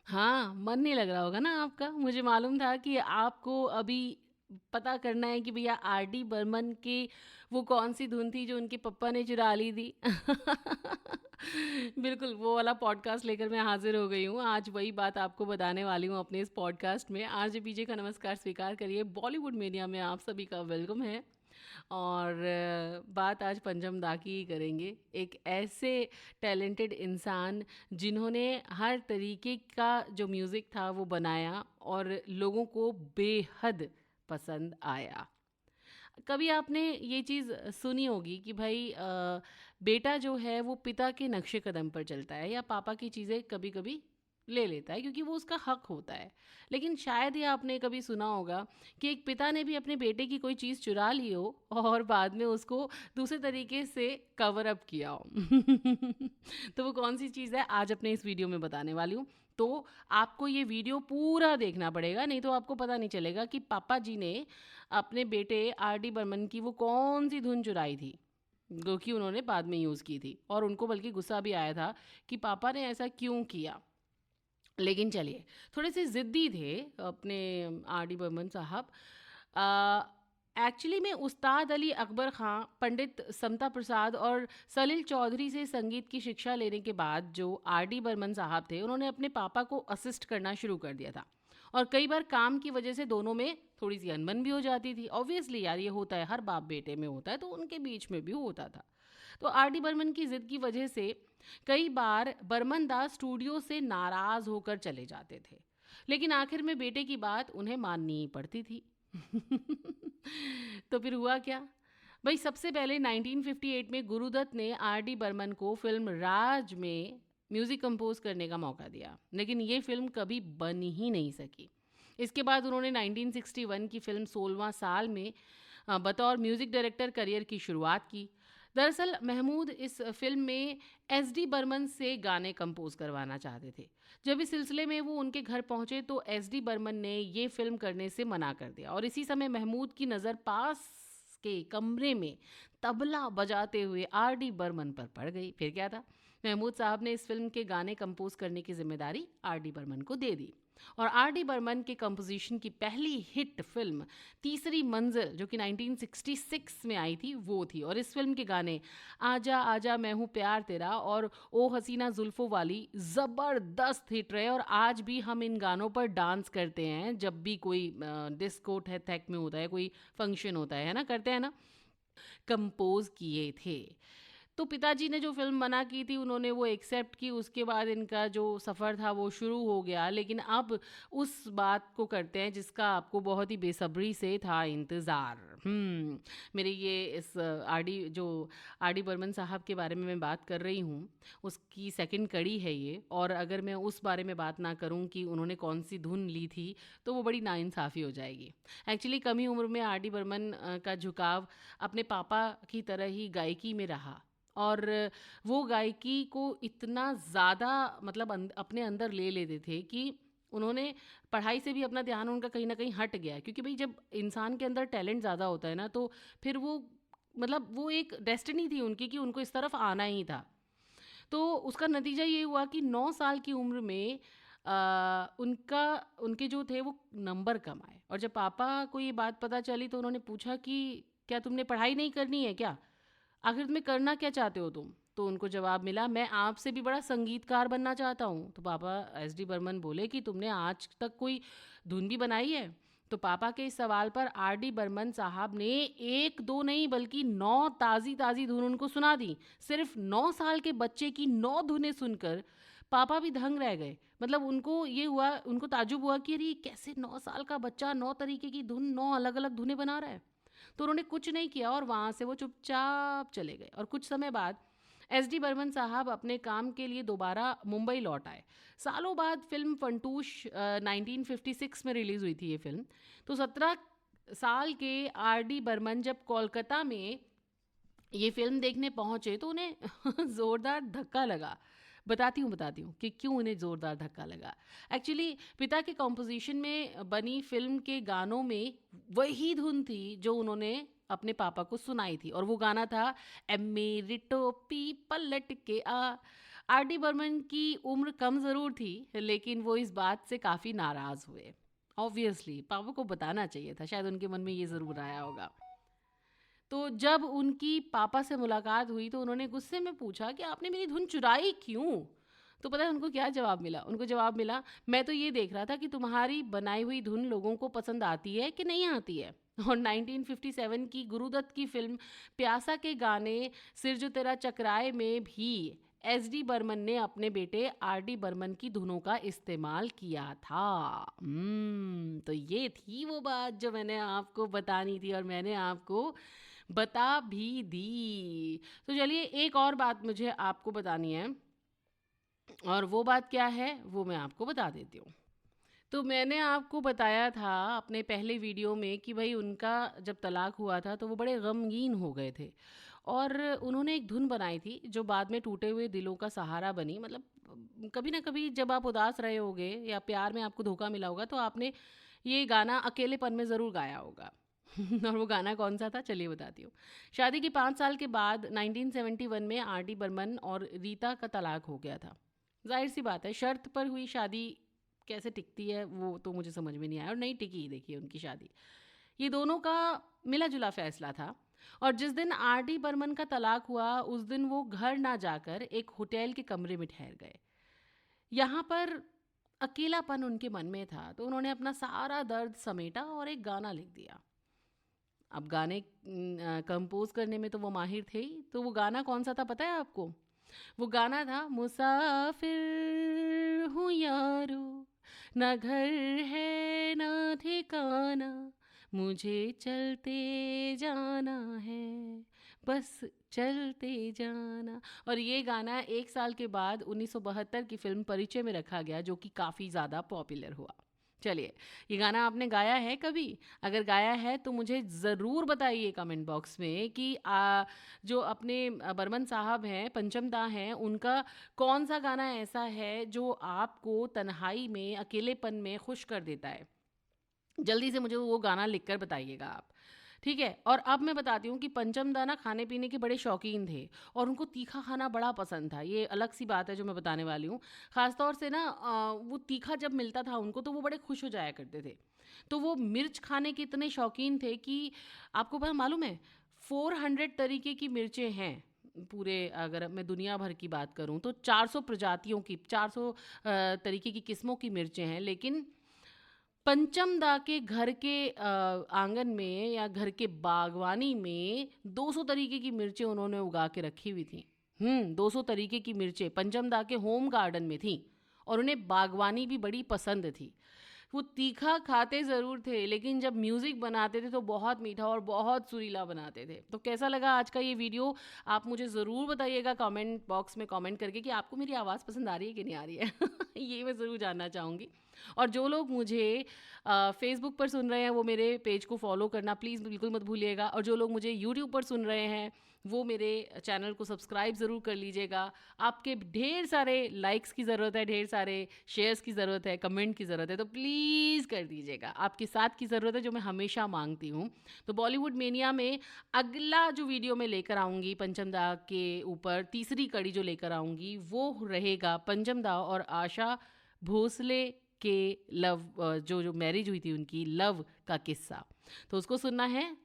हाँ, मन नहीं लग रहा होगा ना आपका? मुझे मालूम था कि आपको अभी पता करना है कि भैया आर.डी. बर्मन की वो कौन-सी धुन थी जो उनके पप्पा ने चुरा ली थी। बिल्कुल, वो वाला पॉडकास्ट लेकर मैं हाज़िर हो गई हूँ। आज वही बात आपको बताने वाली हूँ अपने इस पॉडकास्ट में। आरजे पीजे का नमस्कार स्वीकार करिए। बॉलीवुड मीडिया में आप सभी का वेलकम है। और बात आज पंचम दा की ही करेंगे। एक ऐसे टैलेंटेड इंसान जिन्होंने हर तरीके का जो म्यूज़िक था वो बनाया और लोगों को बेहद पसंद आया। कभी आपने ये चीज़ सुनी होगी कि भाई बेटा जो है वो पिता के नक्शे कदम पर चलता है या पापा की चीज़ें कभी-कभी ले लेता है क्योंकि वो उसका हक होता है। लेकिन शायद ये आपने कभी सुना होगा कि एक पिता ने भी अपने बेटे की कोई चीज़ चुरा ली हो और बाद में उसको दूसरे तरीके से कवर अप किया हो। तो वो कौन-सी चीज़ है आज अपने इस वीडियो में बताने वाली हूँ। तो आपको ये वीडियो पूरा देखना पड़ेगा, नहीं तो आपको पता नहीं चलेगा कि पापा जी ने अपने बेटे आर.डी. बर्मन की वो कौन-सी धुन चुराई थी, जो कि उन्होंने बाद में यूज़ की थी और उनको बल्कि गुस्सा भी आया था कि पापा ने ऐसा क्यों किया। लेकिन चलिए, थोड़े-से ज़िद्दी थे अपने आर.डी. बर्मन साहब। एक्चुअली में उस्ताद अली अकबर ख़ां, पंडित समता प्रसाद और सलील चौधरी से संगीत की शिक्षा लेने के बाद जो आर.डी. बर्मन साहब थे, उन्होंने अपने पापा को असिस्ट करना शुरू कर दिया था। और कई बार काम की वजह से दोनों में थोड़ी-सी अनबन भी हो जाती थी। ऑब्वियसली यार ये होता है, हर बाप-बेटे में होता है, तो उनके बीच में भी होता था। तो आर.डी. बर्मन की ज़िद की वजह से कई बार बर्मन दास स्टूडियो से नाराज़ होकर चले जाते थे। लेकिन आखिर में बेटे की बात उन्हें माननी ही पड़ती थी। तो फिर हुआ क्या? भई सबसे पहले 1958 में गुरुदत्त ने आर.डी. बर्मन को फ़िल्म राज में म्यूज़िक कंपोज़ करने का मौका दिया, लेकिन ये फ़िल्म कभी बन ही नहीं सकी। इसके बाद उन्होंने 1961 की फ़िल्म 16वां साल में बतौर म्यूज़िक डायरेक्टर करियर की शुरुआत की। दरअसल महमूद इस फ़िल्म में एस.डी. बर्मन से गाने कंपोज़ करवाना चाहते थे। जब इस सिलसिले में वो उनके घर पहुँचे तो एस.डी. बर्मन ने ये फ़िल्म करने से मना कर दिया और इसी समय महमूद की नज़र पास के कमरे में तबला बजाते हुए आर.डी. बर्मन पर पड़ गई। फिर क्या था? महमूद साहब ने इस फ़िल्म के गाने कंपोज़ करने की ज़िम्मेदारी आर.डी. बर्मन को दे दी। और आर.डी. बर्मन के कंपोज़िशन की पहली हिट फ़िल्म तीसरी मंज़िल जो कि 1966 में आई थी वो थी और इस फ़िल्म के गाने आजा आजा मैं हूँ प्यार तेरा और ओ हसीना जुल्फ़ों वाली ज़बरदस्त हिट रहे और आज भी हम इन गानों पर डांस करते हैं जब भी कोई डिस्कोथेक में होता है, कोई फंक्शन होता है ना? करते हैं ना? कंपोज़ किए थे। तो पिताजी ने जो फ़िल्म मना की थी उन्होंने वो एक्सेप्ट की, उसके बाद इनका जो सफ़र था वो शुरू हो गया। लेकिन अब उस बात को करते हैं जिसका आपको बहुत ही बेसब्री से था इंतज़ार। मेरे ये इस आर.डी. बर्मन साहब के बारे में मैं बात कर रही हूँ, उसकी सेकंड कड़ी है ये और अगर मैं उस बारे में बात ना करूँ कि उन्होंने कौन-सी धुन ली थी, तो वो बड़ी नाइंसाफ़ी हो जाएगी। एक्चुअली कम ही उम्र में आर.डी. बर्मन का झुकाव अपने पापा की तरह ही गायकी में रहा और वो गायकी को इतना ज़्यादा मतलब अपने अंदर ले लेते थे कि उन्होंने पढ़ाई से भी अपना ध्यान उनका कहीं न कहीं हट गया क्योंकि भई जब इंसान के अंदर टैलेंट ज़्यादा होता है ना तो फिर वो मतलब वो एक डेस्टिनी थी उनकी कि उनको इस तरफ आना ही था। तो उसका नतीजा ये हुआ कि 9 साल की उम्र में उनका उनके जो थे वो नंबर कम आए और जब पापा को ये बात पता चली तो उन्होंने पूछा कि क्या तुमने पढ़ाई नहीं करनी है क्या? आखिर तुम्हें करना क्या चाहते हो तुम? तो उनको जवाब मिला मैं आपसे भी बड़ा संगीतकार बनना चाहता हूँ। तो पापा एस.डी. बर्मन बोले कि तुमने आज तक कोई धुन भी बनाई है? तो पापा के इस सवाल पर आर.डी. बर्मन साहब ने 1-2 नहीं बल्कि 9 ताज़ी-ताज़ी धुन उनको सुना दी। सिर्फ़ 9 साल के बच्चे की 9 धुनें सुनकर पापा भी दंग रह गए। मतलब उनको ये हुआ उनको ताज्जुब हुआ कि अरे! ये कैसे 9 साल का बच्चा 9 तरीके की धुन 9 अलग-अलग धुनें बना रहा है। तो उन्होंने कुछ नहीं किया और वहाँ से वो चुपचाप चले गए और कुछ समय बाद एस.डी. बर्मन साहब अपने काम के लिए दोबारा मुंबई लौट आए। सालों बाद फ़िल्म फंटूश 1956 में रिलीज़ हुई थी ये फ़िल्म। तो 17 साल के आर.डी. बर्मन जब कोलकाता में ये फ़िल्म देखने पहुँचे तो उन्हें ज़ोरदार धक्का लगा। बताती हूँ कि क्यों उन्हें ज़ोरदार धक्का लगा। एक्चुअली पिता के कंपोज़िशन में बनी फ़िल्म के गानों में वही धुन थी जो उन्होंने अपने पापा को सुनाई थी और वो गाना था ए मेरी टोपी पलट के आ। आर डी बर्मन की उम्र कम ज़रूर थी, लेकिन वो इस बात से काफ़ी नाराज़ हुए। ऑब्वियसली पापा को बताना चाहिए था, शायद उनके मन में ये ज़रूर आया होगा। तो जब उनकी पापा से मुलाकात हुई तो उन्होंने गुस्से में पूछा कि आपने मेरी धुन चुराई क्यों? तो पता है उनको क्या जवाब मिला? उनको जवाब मिला, मैं तो ये देख रहा था कि तुम्हारी बनाई हुई धुन लोगों को पसंद आती है कि नहीं आती है। और 1957 की गुरुदत्त की फिल्म प्यासा के गाने सिर जो तेरा चकराए में भी एस डी बर्मन ने अपने बेटे आर डी बर्मन की धुनों का इस्तेमाल किया था। तो ये थी वो बात जो मैंने आपको बतानी थी और मैंने आपको बता भी दी। तो चलिए एक और बात मुझे आपको बतानी है, और वो बात क्या है वो मैं आपको बता देती हूँ। तो मैंने आपको बताया था अपने पहले वीडियो में कि भाई उनका जब तलाक हुआ था तो वो बड़े गमगीन हो गए थे, और उन्होंने एक धुन बनाई थी जो बाद में टूटे हुए दिलों का सहारा बनी। मतलब कभी ना कभी जब आप उदास रहे होगे या प्यार में आपको धोखा मिला होगा तो आपने ये गाना अकेलेपन में ज़रूर गाया होगा। और वो गाना कौन सा था चलिए बताती हूँ। शादी के 5 साल के बाद 1971 में आर डी बर्मन और रीता का तलाक हो गया था। जाहिर सी बात है, शर्त पर हुई शादी कैसे टिकती है वो तो मुझे समझ में नहीं आया, और नहीं टिकी देखिए उनकी शादी। ये दोनों का मिला जुला फैसला था, और जिस दिन आर डी बर्मन का तलाक हुआ उस दिन वो घर ना जाकर एक होटल के कमरे में ठहर गए। यहाँ पर अकेलापन उनके मन में था तो उन्होंने अपना सारा दर्द समेटा और एक गाना लिख दिया। अब गाने कंपोज करने में तो वो माहिर थे ही, तो वो गाना कौन सा था पता है आपको? वो गाना था, मुसाफिर हूँ यारो, ना घर है ना ठिकाना, मुझे चलते जाना है, बस चलते जाना। और ये गाना 1 साल के बाद 1972 की फिल्म परिचय में रखा गया, जो कि काफ़ी ज़्यादा पॉपुलर हुआ। चलिए, ये गाना आपने गाया है कभी? अगर गाया है तो मुझे ज़रूर बताइए कमेंट बॉक्स में कि जो अपने बर्मन साहब हैं, पंचम दा हैं, उनका कौन सा गाना ऐसा है जो आपको तन्हाई में, अकेलेपन में खुश कर देता है। जल्दी से मुझे वो गाना लिखकर बताइएगा आप। ठीक है, और अब मैं बताती हूँ कि पंचम दा ना खाने पीने के बड़े शौकीन थे, और उनको तीखा खाना बड़ा पसंद था। ये अलग सी बात है जो मैं बताने वाली हूँ। ख़ासतौर से ना वो तीखा जब मिलता था उनको तो वो बड़े खुश हो जाया करते थे। तो वो मिर्च खाने के इतने शौकीन थे कि आपको पता मालूम है 400 तरीके की मिर्चें हैं। पूरे अगर मैं दुनिया भर की बात करूं तो 400 प्रजातियों की, 400 तरीके की किस्मों की मिर्चें हैं, लेकिन पंचम दा के घर के आंगन में या घर के बागवानी में 200 तरीके की मिर्चें उन्होंने उगा के रखी हुई थी। 200 तरीके की मिर्चें पंचम दा के होम गार्डन में थी, और उन्हें बागवानी भी बड़ी पसंद थी। वो तीखा खाते ज़रूर थे, लेकिन जब म्यूज़िक बनाते थे तो बहुत मीठा और बहुत सुरीला बनाते थे। तो कैसा लगा आज का ये वीडियो? आप मुझे ज़रूर बताइएगा कमेंट बॉक्स में कमेंट करके कि आपको मेरी आवाज़ पसंद आ रही है कि नहीं आ रही है। ये मैं ज़रूर जानना चाहूँगी। और जो लोग मुझे फेसबुक पर सुन रहे हैं वो मेरे पेज को फॉलो करना प्लीज़ बिल्कुल मत भूलिएगा, और जो लोग मुझे यूट्यूब पर सुन रहे हैं वो मेरे चैनल को सब्सक्राइब ज़रूर कर लीजिएगा। आपके ढेर सारे लाइक्स की ज़रूरत है, ढेर सारे शेयर्स की ज़रूरत है, कमेंट की ज़रूरत है, तो प्लीज़ कर दीजिएगा। आपके साथ की ज़रूरत है जो मैं हमेशा मांगती हूँ। तो बॉलीवुड मेनिया में अगला जो वीडियो मैं लेकर आऊँगी पंचम दा के ऊपर, तीसरी कड़ी जो लेकर आऊँगी वो रहेगा पंचम दा और आशा भोसले के लव जो मैरिज हुई थी उनकी, लव का किस्सा। तो उसको सुनना है